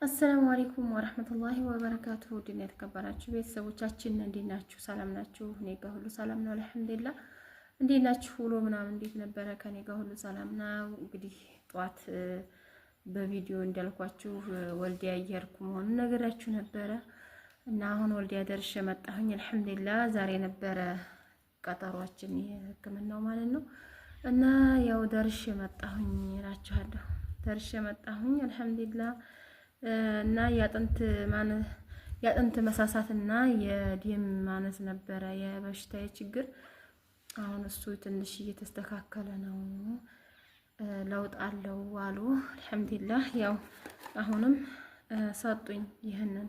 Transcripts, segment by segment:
አሰላሙ አለይኩም ወራህመቱላሂ ወበረካቱሁ። ድና የተከበራችሁ ቤተሰቦቻችን እንዴት ናችሁ? ሰላም ናችሁ? እኔ ጋር ሁሉ ሰላም ነው አልሐምዱሊላህ። እንዴት ናችሁ? ውሎ ምናምን እንዴት ነበረ? ከኔ ጋር ሁሉ ሰላም ነው። እንግዲህ ጧት በቪዲዮ እንዳልኳችሁ ወልዲያ እየሄድኩ መሆኑን ነገራችሁ ነበረ እና አሁን ወልዲያ ደርሼ መጣሁኝ አልሐምዱሊላህ። ዛሬ ነበረ ቀጠሯችን የህክምናው ማለት ነው እና ያው ደርሼ መጣሁኝ እላችኋለሁ። ደርሼ መጣሁኝ አልሐምዱሊላህ እና ያጥንት መሳሳት እና የደም ማነስ ነበረ የበሽታዬ ችግር። አሁን እሱ ትንሽ እየተስተካከለ ነው፣ ለውጥ አለው አሉ አልሐምዱሊላህ። ያው አሁንም ሰጡኝ ይሄንን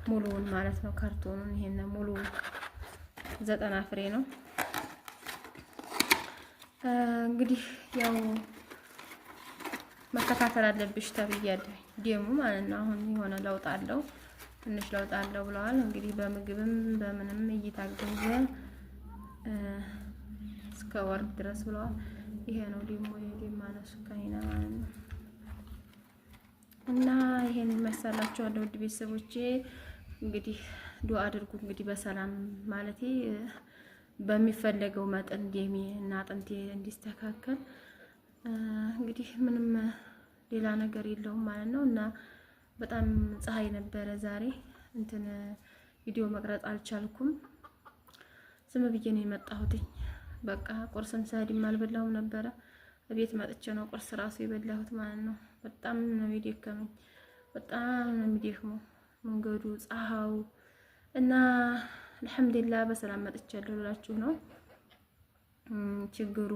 ሙሉውን ማለት ነው ካርቶኑን። ይሄንን ሙሉ 90 ፍሬ ነው እንግዲህ ያው መከታተል አለብሽ ተብያለሁ። ደሙ ማለት ነው አሁን የሆነ ለውጥ አለው፣ ትንሽ ለውጥ አለው ብለዋል። እንግዲህ በምግብም በምንም እየታገዘ እስከ ወር ድረስ ብለዋል። ይሄ ነው ደግሞ የደም ማነሱ ከኔና ማለት ነው እና ይሄን መሰላችኋለሁ ውድ ቤተሰቦቼ። እንግዲህ ዱአ አድርጉ እንግዲህ በሰላም ማለቴ በሚፈለገው መጠን ደሜ እና አጥንቴ እንዲስተካከል እንግዲህ ምንም ሌላ ነገር የለውም ማለት ነው። እና በጣም ፀሐይ ነበረ ዛሬ እንትን ቪዲዮ መቅረጽ አልቻልኩም። ዝም ብዬ ነው የመጣሁት። በቃ ቁርስም ሰዓትም አልበላሁም ነበረ። ቤት መጥቼ ነው ቁርስ ራሱ የበላሁት ማለት ነው። በጣም ነው የሚደከመኝ፣ በጣም ነው የሚደክመው መንገዱ፣ ፀሐዩ እና አልሐምዱሊላህ በሰላም መጥቻለሁ ብላችሁ ነው። ችግሩ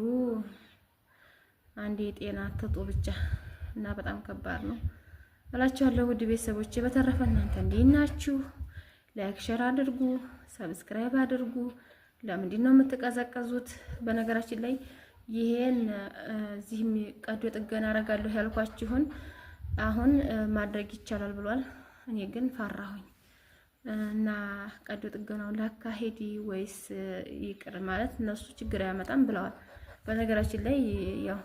አንዴ ጤና አትጡ ብቻ እና በጣም ከባድ ነው እላችኋለሁ ውድ ቤተሰቦቼ። በተረፈ እናንተ እንዴት ናችሁ? ላይክ ሼር አድርጉ፣ ሰብስክራይብ አድርጉ። ለምንድን ነው የምትቀዘቀዙት? በነገራችን ላይ ይሄን እዚህም ቀዶ ጥገና አደርጋለሁ ያልኳችሁን አሁን ማድረግ ይቻላል ብሏል። እኔ ግን ፈራሁኝ እና ቀዶ ጥገናውን ላካሄድ ወይስ ይቅር ማለት እነሱ ችግር አያመጣም ብለዋል። በነገራችን ላይ ያው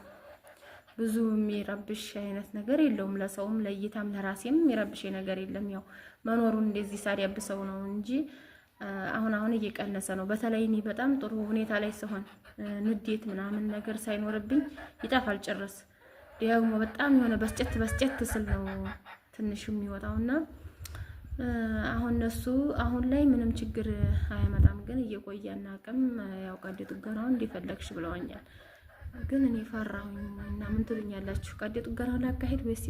ብዙ የሚረብሽ አይነት ነገር የለውም። ለሰውም ለእይታም ለራሴም የሚረብሽ ነገር የለም። ያው መኖሩን እንደዚህ ሳዲያብሰው ነው እንጂ አሁን እየቀነሰ ነው። በተለይ እኔ በጣም ጥሩ ሁኔታ ላይ ሲሆን ንዴት ምናምን ነገር ሳይኖርብኝ ይጠፋል ጭርስ። ደግሞ በጣም የሆነ በስጨት ስል ነው ትንሽ የሚወጣውና አሁን እነሱ አሁን ላይ ምንም ችግር አያመጣም፣ ግን እየቆየና አቅም ያው ቀዶ ጥገናውን እንደፈለግሽ ብለውኛል። ግን እኔ ፈራሁኝ እና ምን ትሉኛላችሁ? ቀዶ ጥገናውን ላካሄድ ወይስ